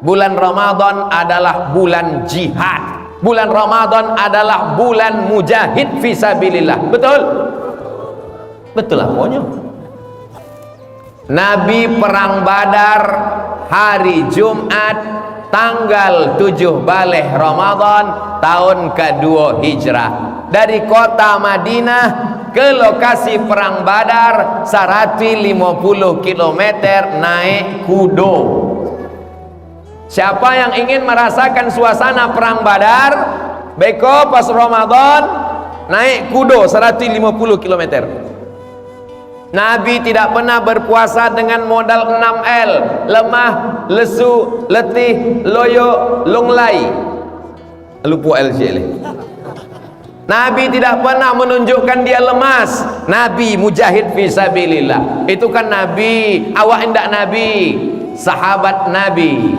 Bulan Ramadan adalah bulan jihad. Bulan Ramadan adalah bulan mujahid fisabilillah. Betul? Betul lah pokoknya. Nabi perang Badar hari Jumat tanggal 7 Baleh Ramadan tahun kedua Hijrah. Dari kota Madinah ke lokasi perang Badar 150 km naik kudo. Siapa yang ingin merasakan suasana perang Badar, beko pas Ramadan naik kudo 150 km. Nabi tidak pernah berpuasa dengan modal 6L: lemah, lesu, letih, loyo, lunglai. Lupa LJ. Nabi tidak pernah menunjukkan dia lemas. Nabi mujahid fisabilillah. Itu kan Nabi. Awak indak Nabi, sahabat Nabi.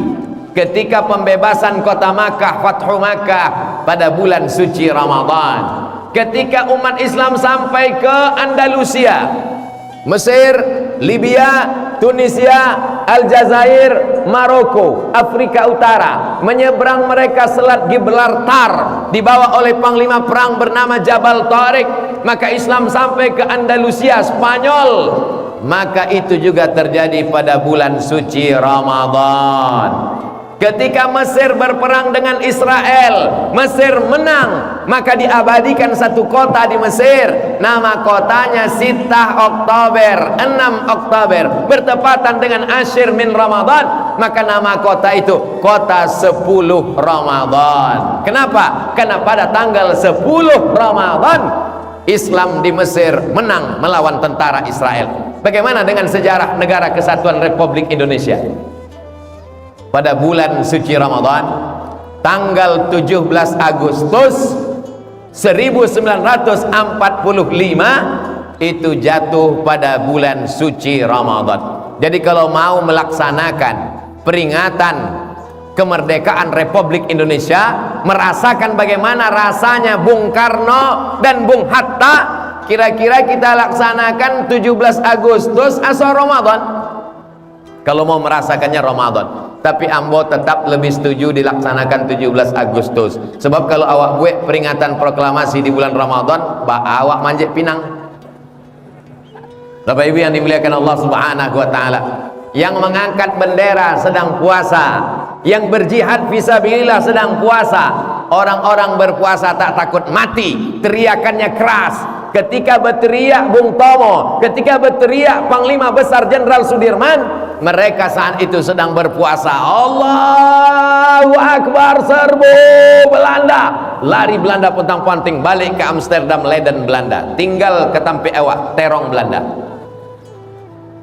Ketika pembebasan kota Makkah, Fathu Makkah pada bulan suci Ramadan, ketika umat Islam sampai ke Andalusia, Mesir, Libya, Tunisia, Aljazair, Maroko, Afrika Utara, menyeberang mereka Selat Gibraltar dibawa oleh panglima perang bernama Jabal Tariq, maka Islam sampai ke Andalusia, Spanyol. Maka itu juga terjadi pada bulan suci Ramadan. Ketika Mesir berperang dengan Israel, Mesir menang, maka diabadikan satu kota di Mesir, nama kotanya Sittah Oktober, 6 Oktober, bertepatan dengan Ashir min Ramadan, maka nama kota itu kota 10 Ramadan. Kenapa? Karena pada tanggal 10 Ramadan Islam di Mesir menang melawan tentara Israel. Bagaimana dengan sejarah Negara Kesatuan Republik Indonesia? Pada bulan suci Ramadan tanggal 17 Agustus 1945 itu jatuh pada bulan suci Ramadan. Jadi kalau mau melaksanakan peringatan kemerdekaan Republik Indonesia, merasakan bagaimana rasanya Bung Karno dan Bung Hatta, kira-kira kita laksanakan 17 Agustus atau Ramadan? Kalau mau merasakannya Ramadan. Tapi ambo tetap lebih setuju dilaksanakan 17 Agustus. Sebab kalau awak buat peringatan proklamasi di bulan Ramadan, awak manjat pinang. Bapak Ibu yang dimuliakan Allah Subhanahu wa taala, yang mengangkat bendera sedang puasa, yang berjihad fisabilillah sedang puasa. Orang-orang berpuasa tak takut mati, teriakannya keras. Ketika berteriak Bung Tomo, ketika berteriak Panglima Besar Jenderal Sudirman, mereka saat itu sedang berpuasa. Allahu Akbar, serbu Belanda. Lari Belanda pontang-panting balik ke Amsterdam, Leiden, Belanda. Tinggal ke Tampe Ewa, terong Belanda.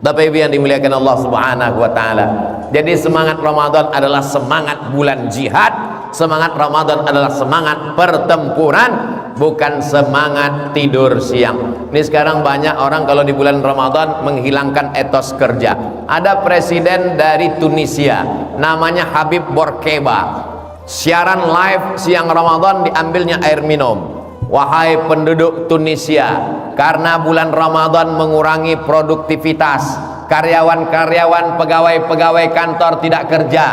Bapak Ibu yang dimuliakan Allah Subhanahu wa taala. Jadi semangat Ramadan adalah semangat bulan jihad. Semangat Ramadan adalah semangat pertempuran, bukan semangat tidur siang. Ini sekarang banyak orang kalau di bulan Ramadan menghilangkan etos kerja. Ada presiden dari Tunisia, namanya Habib Bourguiba. Siaran live siang Ramadan diambilnya air minum. Wahai penduduk Tunisia, karena bulan Ramadan mengurangi produktivitas, karyawan-karyawan, pegawai-pegawai kantor tidak kerja,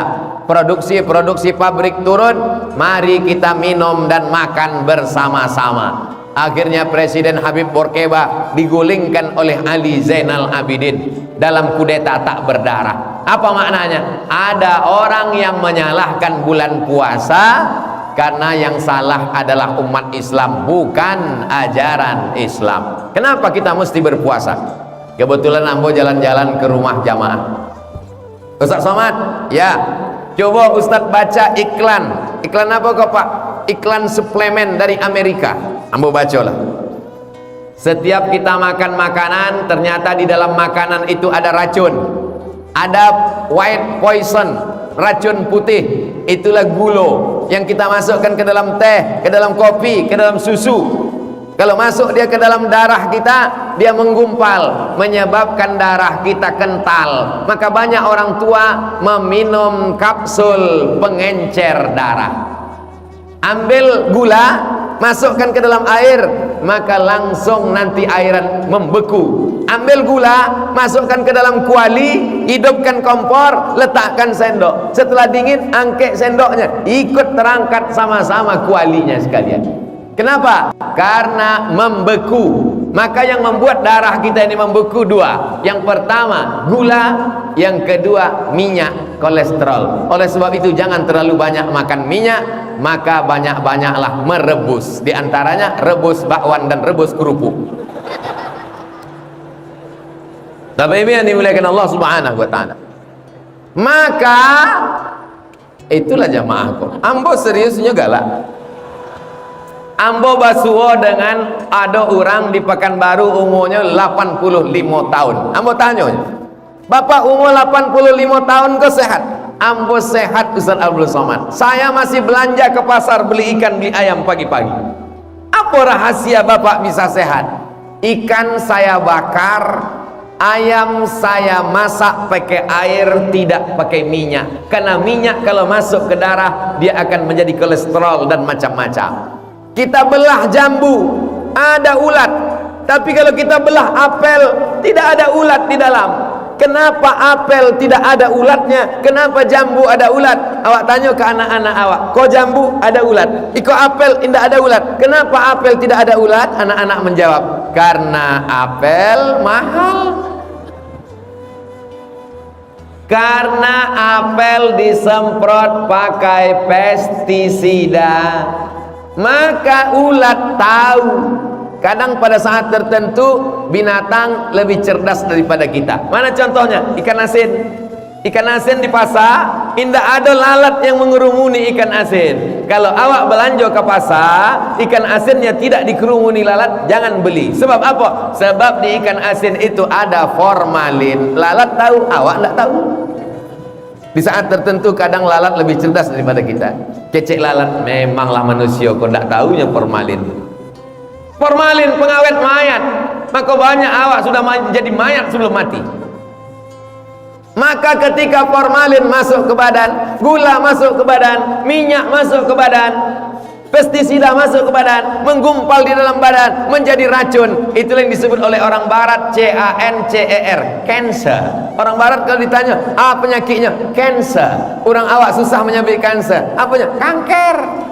produksi pabrik turun, mari kita minum dan makan bersama-sama. Akhirnya Presiden Habib Bourguiba digulingkan oleh Ali Zainal Abidin dalam kudeta tak berdarah. Apa maknanya? Ada orang yang menyalahkan bulan puasa karena yang salah adalah umat Islam, bukan ajaran Islam. Kenapa kita mesti berpuasa? Kebetulan ambo jalan-jalan ke rumah jamaah. Ustaz Somad, ya, coba Ustaz baca iklan. Iklan apa kok Pak? Iklan suplemen dari Amerika. Ambo bacalah. Setiap kita makan makanan, ternyata di dalam makanan itu ada racun. Ada white poison, racun putih. Itulah gula yang kita masukkan ke dalam teh, ke dalam kopi, ke dalam susu. Kalau masuk dia ke dalam darah kita, dia menggumpal, menyebabkan darah kita kental. Maka banyak orang tua meminum kapsul pengencer darah. Ambil gula, masukkan ke dalam air, maka langsung nanti airan membeku. Ambil gula, masukkan ke dalam kuali, hidupkan kompor, letakkan sendok. Setelah dingin, angkat sendoknya, ikut terangkat sama-sama kualinya sekalian. Kenapa? Karena membeku. Maka yang membuat darah kita ini membeku dua. Yang pertama gula, yang kedua minyak, kolesterol. Oleh sebab itu jangan terlalu banyak makan minyak, maka banyak-banyaklah merebus. Di antaranya rebus bakwan dan rebus kerupuk. Tapi ini yang dimuliakan Allah Subhanahu wa taala. Maka itulah jamaahku. Ambo serius juga lah. Ambo basuo dengan ada orang di Pekanbaru umurnya 85 tahun. Ambo tanya, Bapak umur 85 tahun kok sehat? Ambo sehat Ustaz Abdul Somad. Saya masih belanja ke pasar beli ikan beli ayam pagi-pagi. Apa rahasia Bapak bisa sehat? Ikan saya bakar, ayam saya masak pakai air, tidak pakai minyak. Karena minyak kalau masuk ke darah dia akan menjadi kolesterol dan macam-macam. Kita belah jambu, ada ulat. Tapi kalau kita belah apel, tidak ada ulat di dalam. Kenapa apel tidak ada ulatnya? Kenapa jambu ada ulat? Awak tanya ke anak-anak awak, kok jambu ada ulat? Iko apel tidak ada ulat. Kenapa apel tidak ada ulat? Anak-anak menjawab, karena apel mahal. Karena apel disemprot pakai pestisida. Maka ulat tahu. Kadang pada saat tertentu binatang lebih cerdas daripada kita. Mana contohnya? Ikan asin. Ikan asin di pasar, tidak ada lalat yang mengerumuni ikan asin. Kalau awak belanja ke pasar, ikan asinnya tidak dikerumuni lalat, jangan beli. Sebab apa? Sebab di ikan asin itu ada formalin. Lalat tahu, awak tidak tahu. Di saat tertentu kadang lalat lebih cerdas daripada kita. Kecek lalat, memanglah manusia kok tidak tahunya formalin. Formalin pengawet mayat. Maka banyak awak sudah menjadi mayat sebelum mati. Maka ketika formalin masuk ke badan, gula masuk ke badan, minyak masuk ke badan, pestisida masuk ke badan, menggumpal di dalam badan, menjadi racun. Itulah yang disebut oleh orang barat CANCER, cancer. Orang barat kalau ditanya apa penyakitnya, cancer. Orang awak susah menyebut cancer. Apanya? Kanker.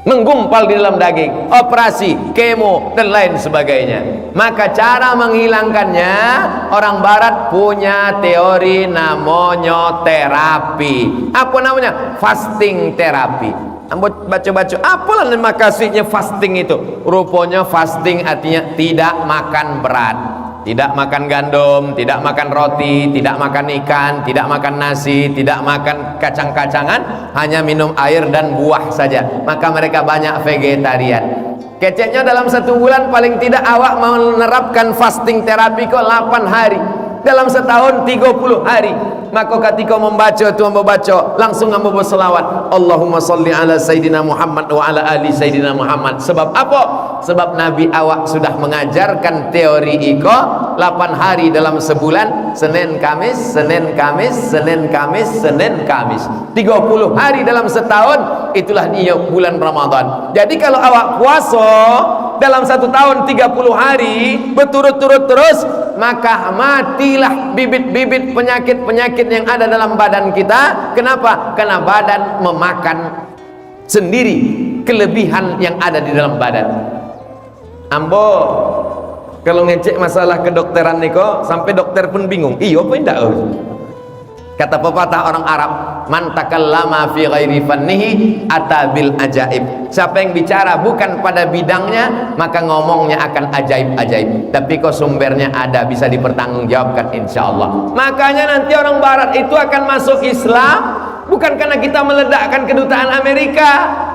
Menggumpal di dalam daging, operasi, kemo dan lain sebagainya. Maka cara menghilangkannya, orang barat punya teori namanya terapi. Apa namanya? Fasting terapi. Ambo baca-baca, apalah nama kasihnya fasting itu? Rupanya fasting artinya tidak makan berat. Tidak makan gandum, tidak makan roti, tidak makan ikan, tidak makan nasi, tidak makan kacang-kacangan, hanya minum air dan buah saja. Maka mereka banyak vegetarian. Keceknya dalam 1 bulan paling tidak awak menerapkan fasting terapi kok 8 hari. Dalam setahun 30 hari. Maka ketika membaca tu membaca, langsung ambo berselawat, Allahumma salli ala Sayyidina Muhammad wa ala ali Sayyidina Muhammad. Sebab apa? Sebab Nabi awak sudah mengajarkan teori iko 8 hari dalam sebulan, Senin Kamis, Senin Kamis, Senin Kamis, Senin Kamis. 30 hari dalam setahun, itulah dia bulan Ramadan. Jadi kalau awak puasa dalam 1 tahun 30 hari berturut-turut terus, maka matilah bibit-bibit penyakit-penyakit yang ada dalam badan kita. Kenapa? Karena badan memakan sendiri kelebihan yang ada di dalam badan. Ambo kalau ngecek masalah kedokteran niko, sampai dokter pun bingung. Iya apa enggak? Kata pepatah orang Arab, man takallama fi ghairi fannihi ata bil ajaib. Siapa yang bicara bukan pada bidangnya, maka ngomongnya akan ajaib-ajaib. Tapi kok sumbernya ada, bisa dipertanggungjawabkan insyaallah. Makanya nanti orang barat itu akan masuk Islam bukan karena kita meledakkan kedutaan Amerika,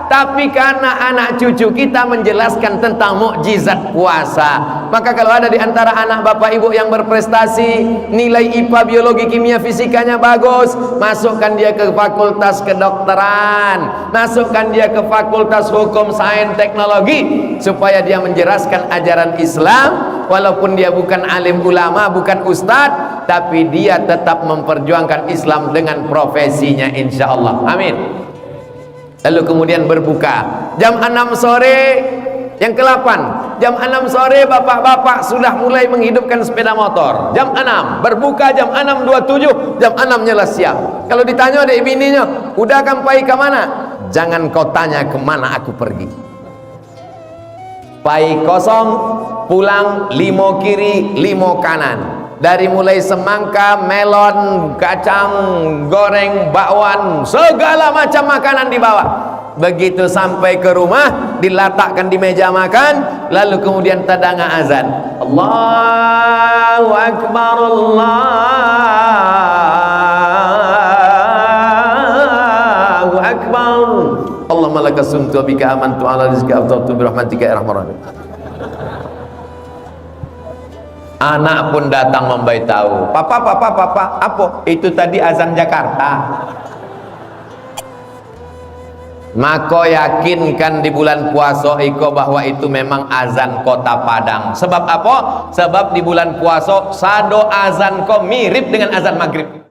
tapi karena anak cucu kita menjelaskan tentang mukjizat puasa. Maka kalau ada di antara anak bapak ibu yang berprestasi, nilai IPA, biologi, kimia, fisikanya bagus, masukkan dia ke fakultas kedokteran, masukkan dia ke fakultas hukum, sains, teknologi, supaya dia menjelaskan ajaran Islam. Walaupun dia bukan alim ulama, bukan ustadz, tapi dia tetap memperjuangkan Islam dengan profesinya insyaallah. Amin. Lalu kemudian berbuka jam 6 sore. Yang ke-8, Jam 6 sore bapak-bapak sudah mulai menghidupkan sepeda motor. Jam 6 berbuka, jam 6.27, jam 6 nyala siap. Kalau ditanya oleh bininya, udah kampai ke mana? Jangan kau tanya kemana aku pergi. Pai kosong, pulang 5 kiri 5 kanan. Dari mulai semangka, melon, kacang goreng, bakwan, segala macam makanan dibawa. Begitu sampai ke rumah, diletakkan di meja makan, lalu kemudian tadanga azan. Allahu Akbar, Allahu Akbar. Allahumma laka sumtu wa bika amantu ala rizqika afdaltu bi rahmatika ya arhamar rahimin. Anak pun datang memberitahu, papa, apa? Itu tadi azan Jakarta. Maka yakinkan di bulan puasa iko bahwa itu memang azan kota Padang. Sebab apa? Sebab di bulan puasa sado azan ko mirip dengan azan maghrib.